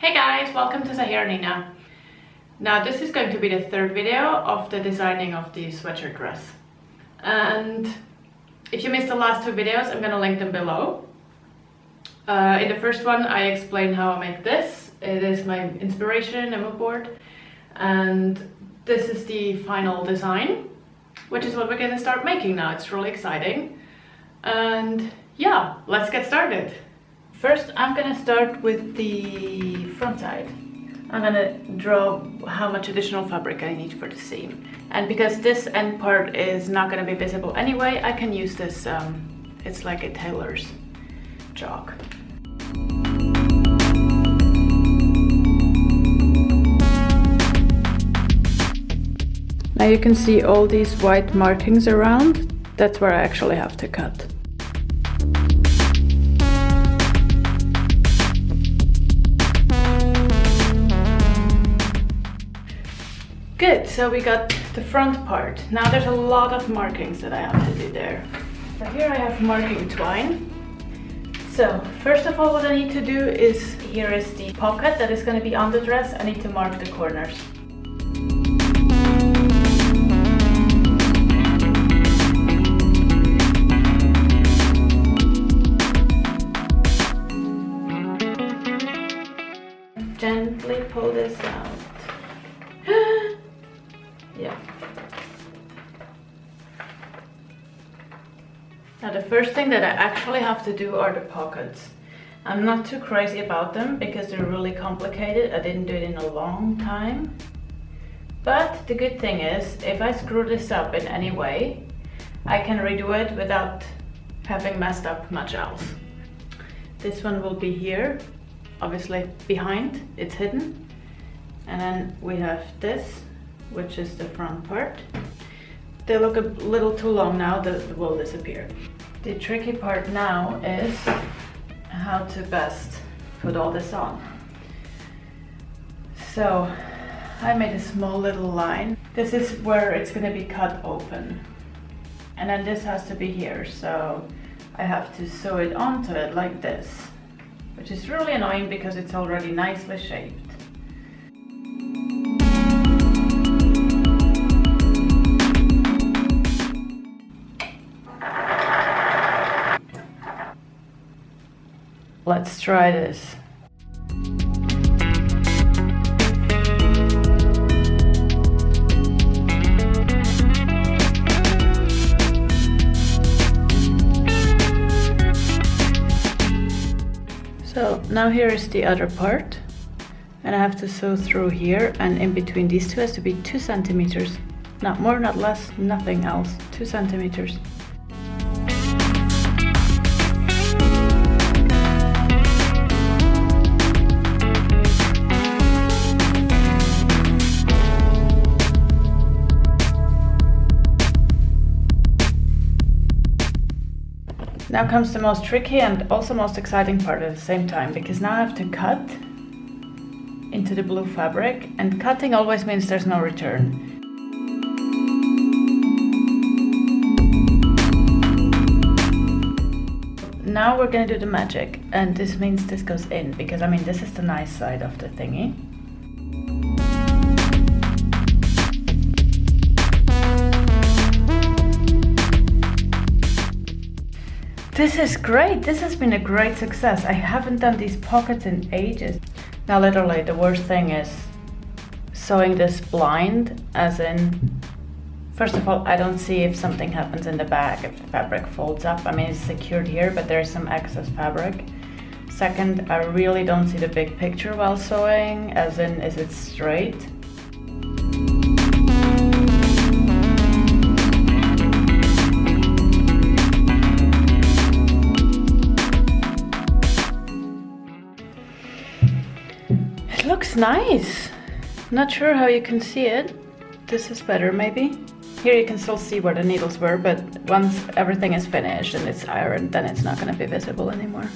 Hey guys, welcome to Zaahira Nina. Now this is going to be the third video of the designing of the sweatshirt dress. And if you missed the last two videos, I'm gonna link them below. In the first one I explain how I make this. It is my inspiration and mood board. And this is the final design, which is what we're gonna start making now. It's really exciting. And yeah, let's get started. First, I'm gonna start with the front side. I'm gonna draw how much additional fabric I need for the seam. And because this end part is not gonna be visible anyway, I can use this, it's like a tailor's chalk. Now you can see all these white markings around. That's where I actually have to cut. Good, so we got the front part. Now there's a lot of markings that I have to do there. So here I have marking twine. So first of all, what I need to do is, here is the pocket that is going to be on the dress. I need to mark the corners. Gently pull this out. Yeah. Now the first thing that I actually have to do are the pockets. I'm not too crazy about them because they're really complicated. I didn't do it in a long time. But the good thing is, if I screw this up in any way, I can redo it without having messed up much else. This one will be here, obviously behind, it's hidden. And then we have this, which is the front part. They look a little too long now, that will disappear. The tricky part now is how to best put all this on. So I made a small little line. This is where it's going to be cut open. And then this has to be here, so I have to sew it onto it like this, which is really annoying because it's already nicely shaped. Let's try this. So now here is the other part, and I have to sew through here, and in between these two has to be 2 centimeters. Not more, not less, nothing else. 2 centimeters. Now comes the most tricky and also most exciting part at the same time, because now I have to cut into the blue fabric, and cutting always means there's no return. Now we're gonna do the magic, and this means this goes in, because I mean this is the nice side of the thingy. This is great! This has been a great success. I haven't done these pockets in ages. Now literally the worst thing is sewing this blind, as in, first of all, I don't see if something happens in the back, if the fabric folds up. I mean, it's secured here, but there's some excess fabric. Second, I really don't see the big picture while sewing, as in, is it straight? It looks nice. Not sure how you can see it. This is better maybe. Here you can still see where the needles were, but once everything is finished and it's ironed, then it's not going to be visible anymore.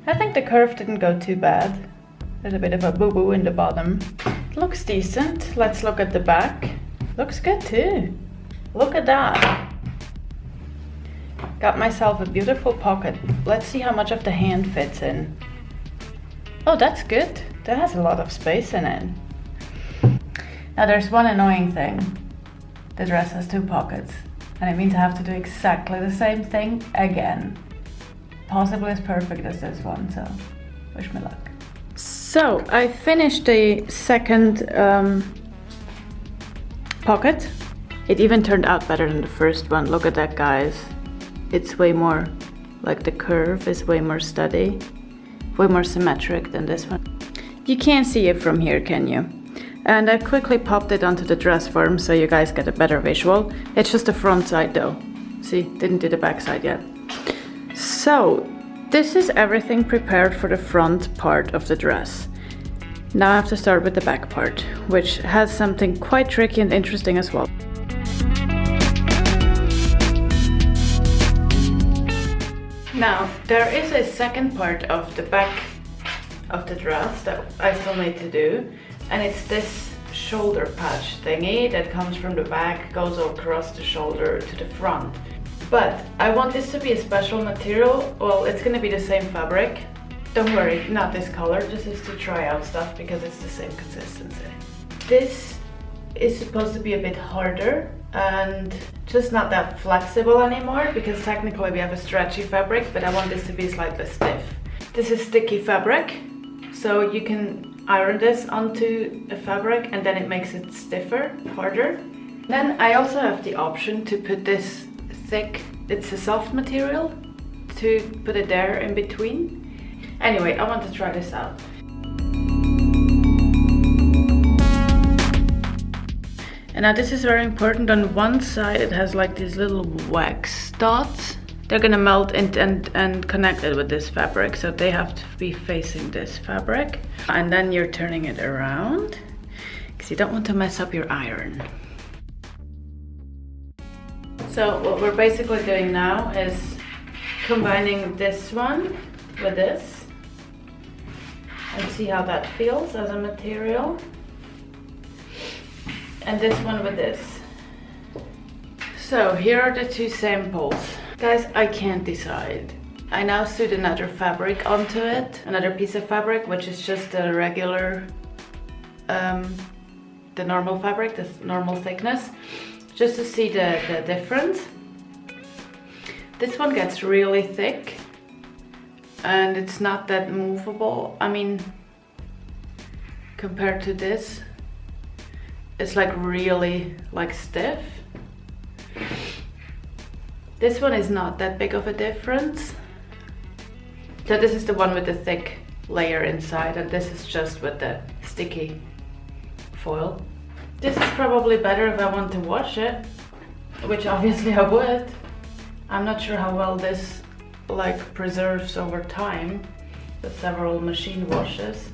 I think the curve didn't go too bad. There's a bit of a boo-boo in the bottom. Looks decent. Let's look at the back. Looks good too. Look at that. Got myself a beautiful pocket. Let's see how much of the hand fits in. Oh, that's good. that has a lot of space in it. Now there's one annoying thing. The dress has 2 pockets, and it means I have to do exactly the same thing again. Possibly as perfect as this one, so wish me luck. So I finished the second pocket. It even turned out better than the first one. Look at that, guys. It's way more, like the curve is way more steady, way more symmetric than this one. You can't see it from here, can you? And I quickly popped it onto the dress form so you guys get a better visual. It's just the front side though. See, didn't do the back side yet. So this is everything prepared for the front part of the dress. Now I have to start with the back part, which has something quite tricky and interesting as well. Now, there is a second part of the back of the dress that I still need to do, and it's this shoulder patch thingy that comes from the back, goes across the shoulder to the front. But I want this to be a special material. Well, it's gonna be the same fabric. Don't worry, not this color, this is to try out stuff because it's the same consistency. This is supposed to be a bit harder and just not that flexible anymore, because technically we have a stretchy fabric, but I want this to be slightly stiff. This is sticky fabric, so you can iron this onto a fabric and then it makes it stiffer, harder. Then I also have the option to put this thick, it's a soft material, to put it there in between. Anyway, I want to try this out. And now this is very important. On one side it has like these little wax dots. They're gonna melt and connect it with this fabric, so they have to be facing this fabric. And then you're turning it around, because you don't want to mess up your iron. So what we're basically doing now is combining this one with this, and see how that feels as a material. And this one with this. So here are the 2 samples. Guys, I can't decide. I now sewed another fabric onto it, another piece of fabric, which is just the regular, the normal fabric, the normal thickness, just to see the difference. This one gets really thick and it's not that movable. I mean, compared to this, it's like really like stiff. This one is not that big of a difference. So this is the one with the thick layer inside, and this is just with the sticky foil. This is probably better if I want to wash it, which obviously I would. I'm not sure how well this like preserves over time with several machine washes.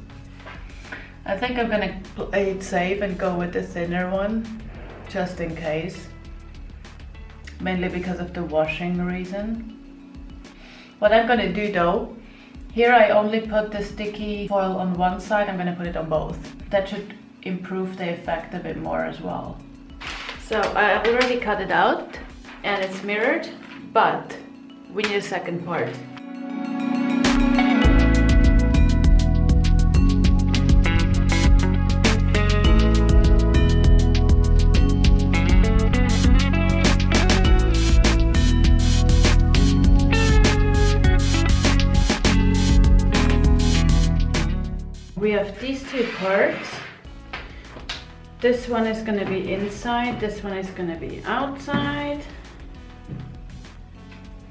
I think I'm gonna play it safe and go with the thinner one, just in case. Mainly because of the washing reason. What I'm gonna do though, here I only put the sticky foil on one side, I'm gonna put it on both. That should improve the effect a bit more as well. So I already cut it out and it's mirrored, but we need a second part. We have these 2 parts. This one is going to be inside, this one is going to be outside.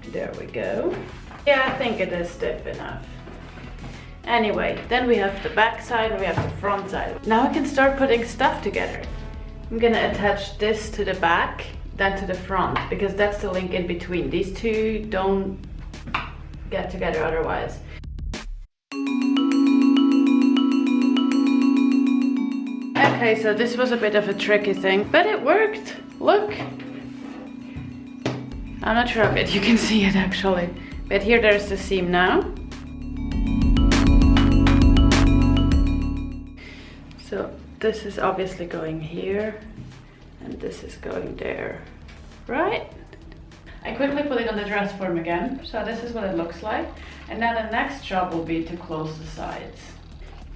There we go. Yeah, I think it is stiff enough. Anyway, then we have the back side and we have the front side. Now I can start putting stuff together. I'm going to attach this to the back, then to the front, because that's the link in between. These 2 don't get together otherwise. Okay, so this was a bit of a tricky thing, but it worked. Look. I'm not sure if you can see it actually, but here there's the seam now. So this is obviously going here, and this is going there, right? I quickly put it on the dress form again, so this is what it looks like. And now the next job will be to close the sides.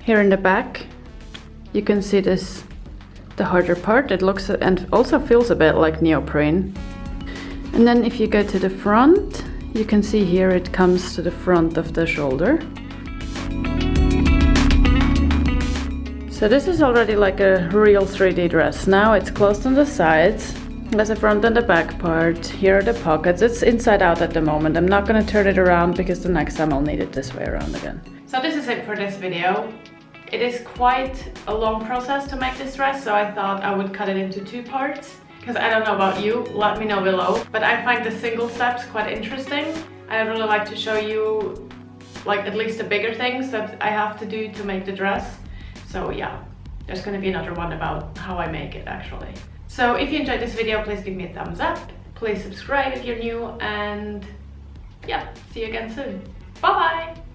Here in the back, you can see this, the harder part. It looks and also feels a bit like neoprene. And then if you go to the front, you can see here it comes to the front of the shoulder. So this is already like a real 3D dress. Now it's closed on the sides. There's a front and the back part. Here are the pockets. It's inside out at the moment. I'm not gonna turn it around because the next time I'll need it this way around again. So this is it for this video. It is quite a long process to make this dress, so I thought I would cut it into 2 parts. Because I don't know about you, let me know below. But I find the single steps quite interesting. I really like to show you like at least the bigger things that I have to do to make the dress. So yeah, there's gonna be another one about how I make it actually. So if you enjoyed this video, please give me a thumbs up. Please subscribe if you're new, and yeah, see you again soon. Bye bye!